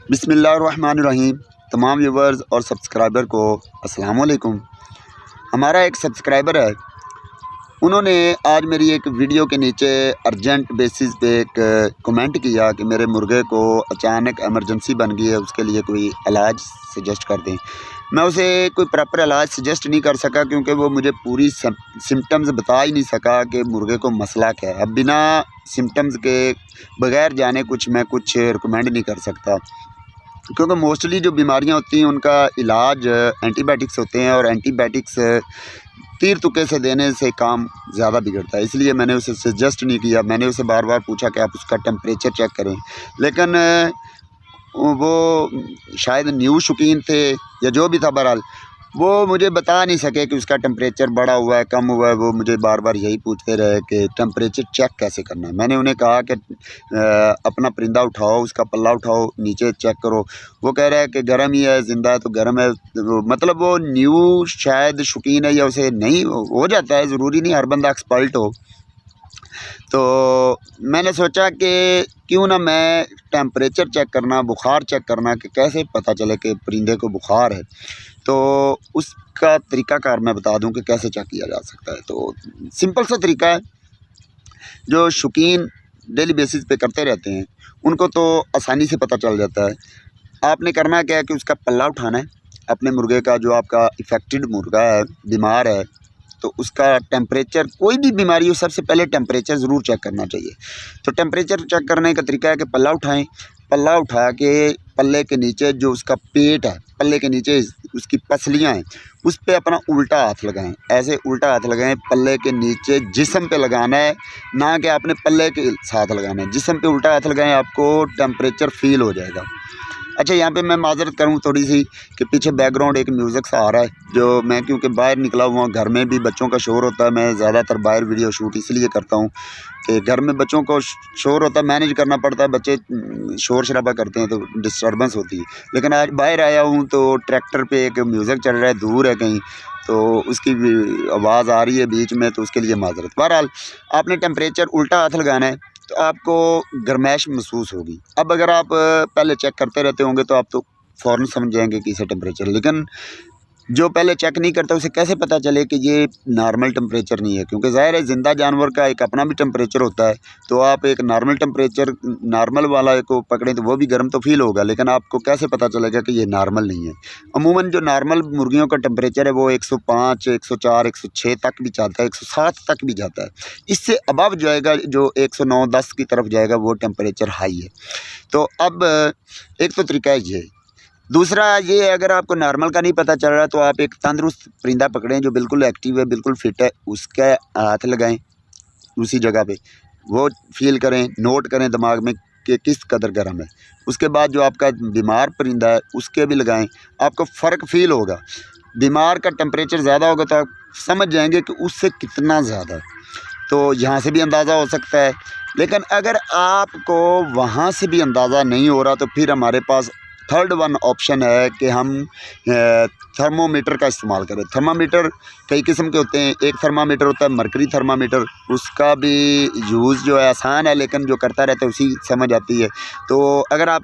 बिस्मिल्लाहिर्रहमानिर्रहीम। तमाम व्यूवर्स और सब्सक्राइबर को अस्सलाम वालेकुम। हमारा एक सब्सक्राइबर है, उन्होंने आज मेरी एक वीडियो के नीचे अर्जेंट बेसिस पे एक कमेंट किया कि मेरे मुर्गे को अचानक इमरजेंसी बन गई है, उसके लिए कोई इलाज सजेस्ट कर दें। मैं उसे कोई प्रॉपर इलाज सजेस्ट नहीं कर सका क्योंकि वो मुझे पूरी सिम्टम्स बता ही नहीं सका कि मुर्गे को मसला क्या है। अब बिना सिम्टम्स के बगैर जाने मैं कुछ रिकमेंड नहीं कर सकता, क्योंकि मोस्टली जो बीमारियां होती हैं उनका इलाज एंटीबायोटिक्स होते हैं और एंटीबायोटिक्स तीर तुक्के से देने से काम ज़्यादा बिगड़ता है। इसलिए मैंने उसे सजेस्ट नहीं किया। मैंने उसे बार बार पूछा कि आप उसका टेम्परेचर चेक करें, लेकिन वो शायद न्यू शौकीन थे या जो भी था, बहरहाल वो मुझे बता नहीं सके कि उसका टेम्परेचर बढ़ा हुआ है, कम हुआ है। वो मुझे बार बार यही पूछते रहे कि टेम्परेचर चेक कैसे करना है। मैंने उन्हें कहा कि अपना परिंदा उठाओ, उसका पल्ला उठाओ, नीचे चेक करो। वो कह रहा है कि गर्म ही है, ज़िंदा है तो गर्म है। मतलब वो न्यू शायद शौकीन है या उसे नहीं हो जाता है, ज़रूरी नहीं हर बंदा एक्सपर्ट हो। तो मैंने सोचा कि क्यों ना मैं टेम्परेचर चेक करना, बुखार चेक करना, कि कैसे पता चले कि परिंदे को बुखार है, तो उसका तरीक़ाकार मैं बता दूं कि कैसे चेक किया जा सकता है। तो सिंपल सा तरीका है, जो शौकीन डेली बेसिस पे करते रहते हैं उनको तो आसानी से पता चल जाता है। आपने करना क्या है कि उसका पल्ला उठाना है अपने मुर्गे का, जो आपका इफ़ेक्टेड मुर्गा है, बीमार है, तो उसका टेम्परेचर, कोई भी बीमारी हो सबसे पहले टेम्परेचर ज़रूर चेक करना चाहिए। तो टेम्परेचर चेक करने का तरीका है कि पल्ला उठाएं, पल्ला उठा के पल्ले के नीचे जो उसका पेट है, पल्ले के नीचे उसकी पसलियाँ हैं, उस पर अपना उल्टा हाथ लगाएं। ऐसे उल्टा हाथ लगाएं, पल्ले के नीचे जिस्म पे लगाना है, ना कि आपने पल्ले के साथ लगाना है। जिस्म पे उल्टा हाथ लगाएं, आपको टेम्परेचर फील हो जाएगा। अच्छा, यहाँ पे मैं माज़रत करूँ थोड़ी सी कि पीछे बैकग्राउंड एक म्यूज़िक सा आ रहा है, जो मैं क्योंकि बाहर निकला हुआ हूँ, घर में भी बच्चों का शोर होता है। मैं ज़्यादातर बाहर वीडियो शूट इसलिए करता हूँ कि घर में बच्चों को शोर होता है, मैनेज करना पड़ता है। बच्चे शोर शराबा करते हैं तो डिस्टर्बेंस होती है। लेकिन आज बाहर आया हूँ तो ट्रैक्टर पे एक म्यूज़िक चल रहा है, दूर है कहीं, तो उसकी भी आवाज़ आ रही है बीच में, तो उसके लिए माज़रत। बहरहाल आपने टेम्परेचर उल्टा हाथ लगाना है तो आपको गर्माइश महसूस होगी। अब अगर आप पहले चेक करते रहते होंगे तो आप तो फ़ौरन समझ जाएंगे कि इसे टेम्परेचर, लेकिन जो पहले चेक नहीं करता उसे कैसे पता चले कि ये नॉर्मल टेम्परेचर नहीं है, क्योंकि ज़ाहिर है ज़िंदा जानवर का एक अपना भी टेम्परेचर होता है। तो आप एक नॉर्मल टेम्परेचर, नॉर्मल वाला को पकड़ें तो वो भी गर्म तो फील होगा, लेकिन आपको कैसे पता चलेगा कि ये नॉर्मल नहीं है। अमूमन जो नॉर्मल मुर्गियों का टेम्परेचर है वो 105, 104, 106 तक भी जाता है, 107 तक भी जाता है। इससे अबव जाएगा, जो 109, 10 की तरफ जाएगा, वो टेम्परेचर हाई है। तो अब एक तो तरीका है ये। दूसरा ये, अगर आपको नॉर्मल का नहीं पता चल रहा तो आप एक तंदुरुस्त परिंदा पकड़ें जो बिल्कुल एक्टिव है, बिल्कुल फिट है, उसका हाथ लगाएं उसी जगह पे, वो फील करें, नोट करें दिमाग में कि किस कदर गर्म है। उसके बाद जो आपका बीमार परिंदा है उसके भी लगाएं, आपको फ़र्क फील होगा। बीमार का टेम्परेचर ज़्यादा होगा तो आप समझ जाएंगे कि उससे कितना ज़्यादा है। तो यहाँ से भी अंदाज़ा हो सकता है। लेकिन अगर आपको वहाँ से भी अंदाज़ा नहीं हो रहा तो फिर हमारे पास थर्ड वन ऑप्शन है कि हम थर्मोमीटर का इस्तेमाल करें। थर्मामीटर कई किस्म के होते हैं। एक थर्मामीटर होता है मरकरी थर्मामीटर, उसका भी यूज़ जो है आसान है, लेकिन जो करता रहता है उसी समझ आती है। तो अगर आप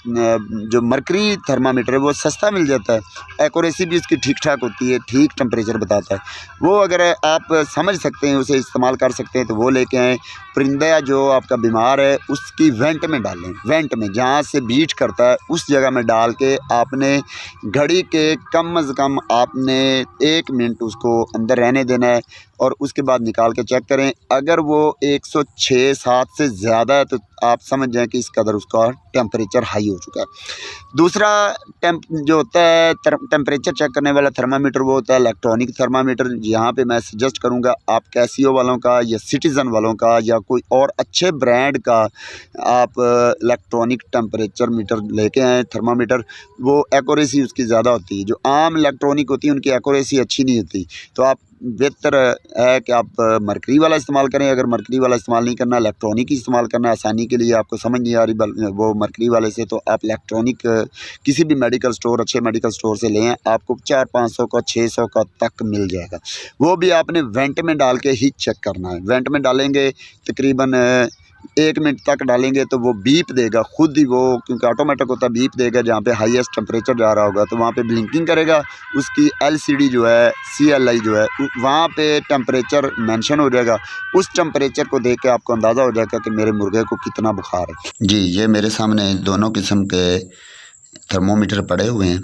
जो मरकरी थर्मामीटर है वो सस्ता मिल जाता है, एक्यूरेसी भी उसकी ठीक ठाक होती है, ठीक टेम्परेचर बताता है। वो अगर आप समझ सकते हैं, उसे इस्तेमाल कर सकते हैं तो वो लेके आएँ। परिंदा जो आपका बीमार है उसकी वेंट में डालें, वेंट में जहाँ से बीट करता है उस जगह में डाल के आपने घड़ी के कम अज़ कम आपने 1 मिनट उसको अंदर रहने देना है और उसके बाद निकाल के चेक करें। अगर वो 106-7 से ज़्यादा है तो आप समझ जाएं कि इस कदर उसका टेम्परेचर हाई हो चुका है। दूसरा जो होता है टेम्परेचर चेक करने वाला थर्मामीटर, वो होता है इलेक्ट्रॉनिक थर्मामीटर। यहाँ पे मैं सजेस्ट करूँगा आप कैसियो वालों का या सिटीज़न वालों का या कोई और अच्छे ब्रांड का आप इलेक्ट्रॉनिक टेम्परेचर मीटर लेके आएँ, थर्मामीटर। वो एक्यूरेसी उसकी ज़्यादा होती है। जो आम इलेक्ट्रॉनिक होती है उनकी एक्यूरेसी अच्छी नहीं होती, तो आप बेहतर है कि आप मरकरी वाला इस्तेमाल करें। अगर मरकरी वाला इस्तेमाल नहीं करना, इलेक्ट्रॉनिक ही इस्तेमाल करना है, आसानी के लिए आपको समझ नहीं आ रही वो मरकरी वाले से, तो आप इलेक्ट्रॉनिक किसी भी मेडिकल स्टोर, अच्छे मेडिकल स्टोर से लें, आपको 400-500 का, 600 का तक मिल जाएगा। वो भी आपने वेंट में डाल के ही चेक करना है। वेंट में डालेंगे तकरीबन 1 मिनट तक डालेंगे तो वो बीप देगा खुद ही, वो क्योंकि ऑटोमेटिक होता है, बीप देगा। जहाँ पे हाईएस्ट टेम्परेचर जा रहा होगा तो वहाँ पे ब्लिंकिंग करेगा, उसकी LCD जो है CLI जो है वहाँ पे टेम्परेचर मेंशन हो जाएगा। उस टेम्परेचर को देख के आपको अंदाज़ा हो जाएगा कि मेरे मुर्गे को कितना बुखार है। जी, ये मेरे सामने दोनों किस्म के थर्मोमीटर पड़े हुए हैं।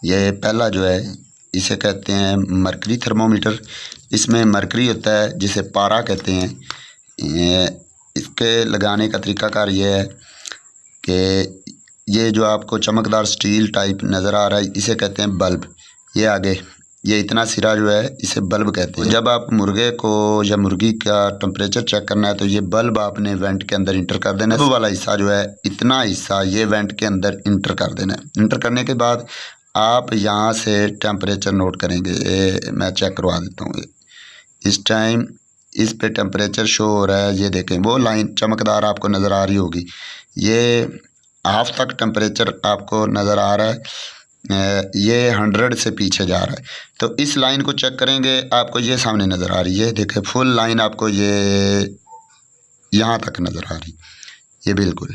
ये पहला जो है इसे कहते हैं मरकरी थर्मोमीटर। इसमें मरकरी होता है जिसे पारा कहते हैं। इसके लगाने का तरीकाकार ये है कि ये जो आपको चमकदार स्टील टाइप नज़र आ रहा है इसे कहते हैं बल्ब। ये आगे ये इतना सिरा जो है इसे बल्ब कहते हैं। जब आप मुर्गे को या मुर्गी का टेम्परेचर चेक करना है तो ये बल्ब आपने वेंट के अंदर इंटर कर देना है। वो वाला हिस्सा जो है इतना हिस्सा ये वेंट के अंदर इंटर कर देना है। इंटर करने के बाद आप यहाँ से टेम्परेचर नोट करेंगे। मैं चेक करवा देता हूँ। इस टाइम इस पे टेम्परेचर शो हो रहा है, ये देखें वो लाइन चमकदार आपको नज़र आ रही होगी। ये हाफ तक टेम्परेचर आपको नज़र आ रहा है, ये 100 से पीछे जा रहा है। तो इस लाइन को चेक करेंगे, आपको ये सामने नज़र आ रही है। देखें फुल लाइन आपको ये यहाँ तक नज़र आ रही, ये बिल्कुल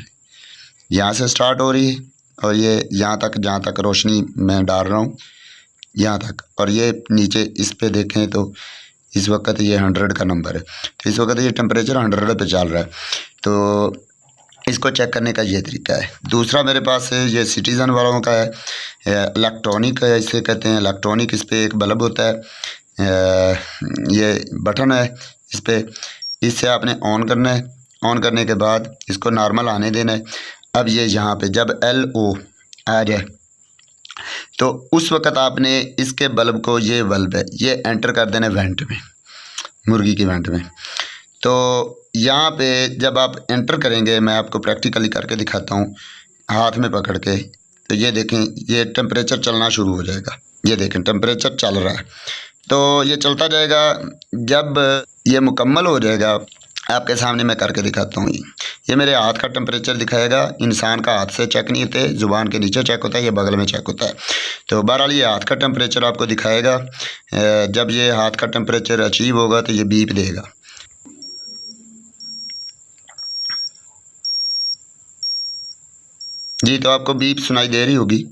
यहाँ से स्टार्ट हो रही है और ये यहाँ तक, जहाँ तक रोशनी मैं डाल रहा हूँ यहाँ तक। और ये नीचे इस पे देखें तो इस वक्त ये 100 का नंबर है। तो इस वक्त ये टेम्परेचर 100 पे चल रहा है। तो इसको चेक करने का ये तरीका है। दूसरा मेरे पास है ये सिटीज़न वालों का है, इलेक्ट्रॉनिक है, इसे कहते हैं इलेक्ट्रॉनिक। इस पर एक बल्ब होता है, ये बटन है इस पर, इससे आपने ऑन करना है। ऑन करने के बाद इसको नॉर्मल आने देना है। अब ये यहाँ पे जब LO आ जाए तो उस वक़्त आपने इसके बल्ब को, ये बल्ब है ये एंटर कर देना है वेंट में, मुर्गी की वेंट में। तो यहाँ पे जब आप एंटर करेंगे, मैं आपको प्रैक्टिकली करके दिखाता हूँ हाथ में पकड़ के। तो ये देखें ये टेम्परेचर चलना शुरू हो जाएगा। ये देखें टेम्परेचर चल रहा है, तो ये चलता जाएगा। जब ये मुकम्मल हो जाएगा आपके सामने मैं करके दिखाता हूँ। ये मेरे हाथ का टेम्परेचर दिखाएगा। इंसान का हाथ से चेक नहीं होते, ज़ुबान के नीचे चेक होता है, ये बगल में चेक होता है। तो बहरहाल ये हाथ का टेम्परेचर आपको दिखाएगा। जब ये हाथ का टेम्परेचर अचीव होगा तो ये बीप देगा। जी, तो आपको बीप सुनाई दे रही होगी।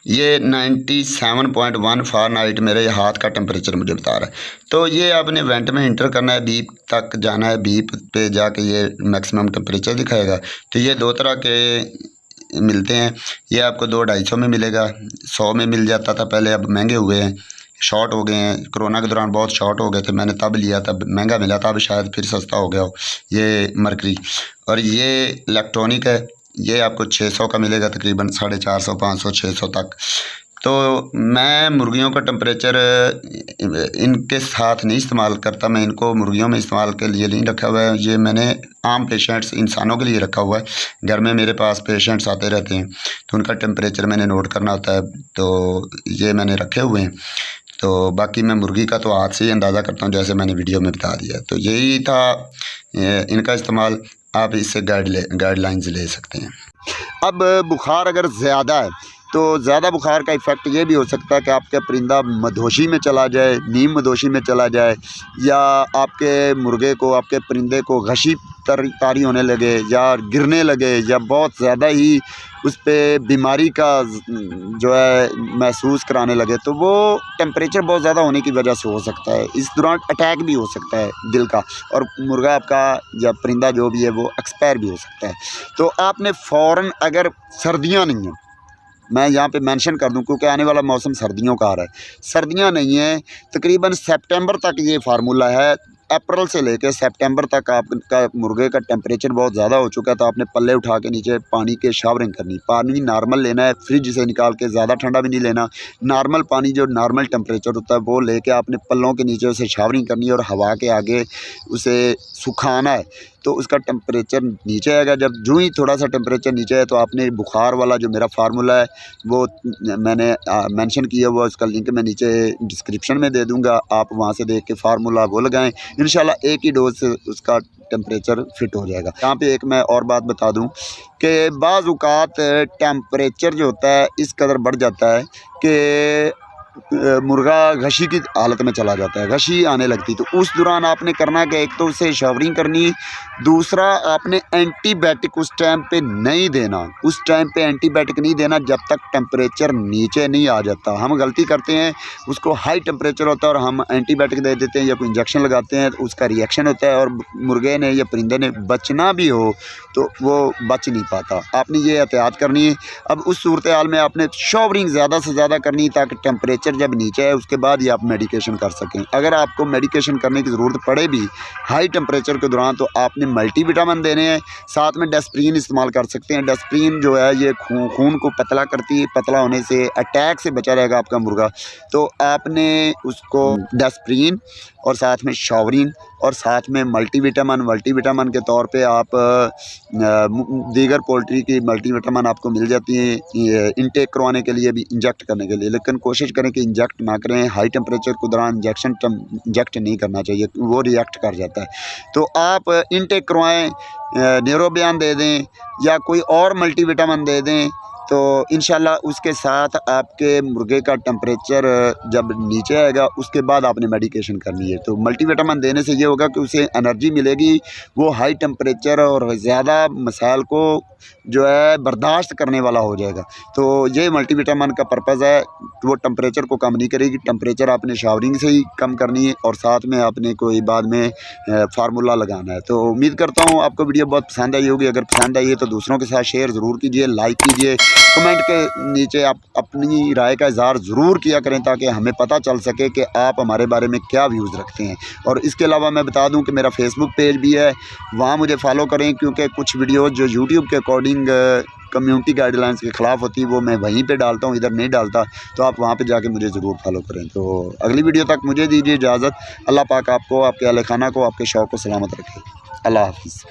ये 97.1 फ़ारेनहाइट मेरे हाथ का टेम्परेचर मुझे बता रहा है। तो ये आपने वेंट में इंटर करना है, बीप तक जाना है, बीप पे जाके ये मैक्सिमम टेम्परेचर दिखाएगा। तो ये दो तरह के मिलते हैं। ये आपको 200-250 में मिलेगा, 100 में मिल जाता था पहले, अब महंगे हुए हैं, शॉर्ट हो गए हैं। कोरोना के दौरान बहुत शॉर्ट हो गए थे, मैंने तब लिया, तब महंगा मिला था, अब शायद फिर सस्ता हो गया हो। ये मरकरी। और ये इलेक्ट्रॉनिक है, ये आपको 600 का मिलेगा, तकरीबन 450, 500, 600 तक। तो मैं मुर्गियों का टेम्परेचर इनके साथ नहीं इस्तेमाल करता, मैं इनको मुर्गियों में इस्तेमाल के लिए नहीं रखा हुआ है। ये मैंने आम पेशेंट्स, इंसानों के लिए रखा हुआ है। घर में मेरे पास पेशेंट्स आते रहते हैं तो उनका टेम्परेचर मैंने नोट करना होता है, तो ये मैंने रखे हुए हैं। तो बाकी मैं मुर्गी का तो हाथ से ही अंदाज़ा करता हूँ, जैसे मैंने वीडियो में बता दिया। तो यही था इनका इस्तेमाल। आप इससे गाइडलाइंस ले सकते हैं। अब बुखार अगर ज़्यादा है तो ज़्यादा बुखार का इफ़ेक्ट ये भी हो सकता है कि आपका परिंदा मदहोशी में चला जाए, नीम मदहोशी में चला जाए, या आपके मुर्गे को, आपके परिंदे को गशी तारी होने लगे, या गिरने लगे, या बहुत ज़्यादा ही उस पर बीमारी का जो है महसूस कराने लगे। तो वो टेम्परेचर बहुत ज़्यादा होने की वजह से हो सकता है। इस दौरान अटैक भी हो सकता है दिल का, और मुर्गा आपका या परिंदा जो भी है वो एक्सपायर भी हो सकता है। तो आपने फ़ौरन, अगर सर्दियाँ नहीं हैं, मैं यहाँ पे मेंशन कर दूँ क्योंकि आने वाला मौसम सर्दियों का आ रहा है, सर्दियाँ नहीं हैं, तकरीबन सितंबर तक ये फार्मूला है। अप्रैल से लेकर सितंबर तक आपका मुर्गे का टेम्परेचर बहुत ज़्यादा हो चुका है तो आपने पल्ले उठा के नीचे पानी के शावरिंग करनी। पानी नॉर्मल लेना है, फ्रिज से निकाल के, ज़्यादा ठंडा भी नहीं लेना। नॉर्मल पानी जो नॉर्मल टेम्परेचर होता है वो लेके आपने पल्लों के नीचे उसे शावरिंग करनी है और हवा के आगे उसे सुखाना है। तो उसका टेम्परेचर नीचे आएगा। जब जो ही थोड़ा सा टेम्परेचर नीचे है तो आपने बुखार वाला जो मेरा फार्मूला है वो मैंने मेंशन किया हुआ, उसका लिंक मैं नीचे डिस्क्रिप्शन में दे दूंगा। आप वहां से देख के फार्मूला वो लगाएं, इंशाल्लाह एक ही डोज से उसका टेम्परेचर फिट हो जाएगा। यहाँ पे एक मैं और बात बता दूं कि बाज़ औक़ात टेम्परेचर जो होता है इस कदर बढ़ जाता है कि मुर्गा घशी की हालत में चला जाता है, घशी आने लगती। तो उस दौरान आपने करना कि एक तो उसे शावरिंग करनी, दूसरा आपने एंटीबायोटिक उस टाइम पे नहीं देना। उस टाइम पे एंटीबायोटिक नहीं देना जब तक टेम्परेचर नीचे नहीं आ जाता। हम गलती करते हैं, उसको हाई टेम्परेचर होता है और हम एंटीबायोटिक दे देते हैं या कोई इंजेक्शन लगाते हैं, तो उसका रिएक्शन होता है और मुर्गे ने या परिंदे ने बचना भी हो तो वो बच नहीं पाता। आपने ये एहतियात करनी है। अब उस सूरत हाल में आपने शावरिंग ज़्यादा से ज़्यादा करनी है ताकि टेम्परेचर जब नीचे है उसके बाद ही आप मेडिकेशन कर सकें। अगर आपको मेडिकेशन करने की ज़रूरत पड़े भी हाई टेम्परेचर के दौरान तो आपने मल्टीविटामिन देने हैं, साथ में डेस्प्रीन इस्तेमाल कर सकते हैं। डेस्प्रीन जो है ये खून को पतला करती है, पतला होने से अटैक से बचा रहेगा आपका मुर्गा। तो आपने उसको डेस्प्रीन और साथ में शावरिन और साथ में मल्टीविटामिन के तौर पे आप दीगर पोल्ट्री की मल्टीविटामिन आपको मिल जाती है इनटेक करवाने के लिए भी, इंजेक्ट करने के लिए। लेकिन कोशिश करें कि इंजेक्ट ना करें, हाई टेम्परेचर के दौरान इंजेक्ट नहीं करना चाहिए, वो रिएक्ट कर जाता है। तो आप इनटेक करवाएँ, न्यूरोबियान दे दें या कोई और मल्टीविटामिन दे दें, तो इंशाल्लाह उसके साथ आपके मुर्गे का टेम्परेचर जब नीचे आएगा उसके बाद आपने मेडिकेशन करनी है। तो मल्टीविटामिन देने से ये होगा कि उसे एनर्जी मिलेगी, वो हाई टेम्परेचर और ज़्यादा मसाइल को जो है बर्दाश्त करने वाला हो जाएगा। तो ये मल्टीविटामिन का पर्पज़ है, वो टेम्परेचर को कम नहीं करेगी। टेम्परेचर आपने शावरिंग से ही कम करनी है और साथ में आपने कोई बाद में फार्मूला लगाना है। तो उम्मीद करता हूँ आपको वीडियो बहुत पसंद आई होगी। अगर पसंद आई है तो दूसरों के साथ शेयर ज़रूर कीजिए, लाइक कीजिए, कमेंट के नीचे आप अपनी राय का इज़हार ज़रूर किया करें ताकि हमें पता चल सके कि आप हमारे बारे में क्या व्यूज़ रखते हैं। और इसके अलावा मैं बता दूं कि मेरा फेसबुक पेज भी है, वहाँ मुझे फॉलो करें, क्योंकि कुछ वीडियोज़ जो यूट्यूब के अकॉर्डिंग कम्युनिटी गाइडलाइंस के ख़िलाफ़ होती है वो मैं वहीं पे डालता हूँ, इधर नहीं डालता। तो आप वहाँ पे जाके मुझे ज़रूर फॉलो करें। तो अगली वीडियो तक मुझे दीजिए इजाज़त। अल्लाह पाक आपको, आपके अहल खाना को, आपके शौक़ को सलामत रखे। अल्लाह हाफ़िज़।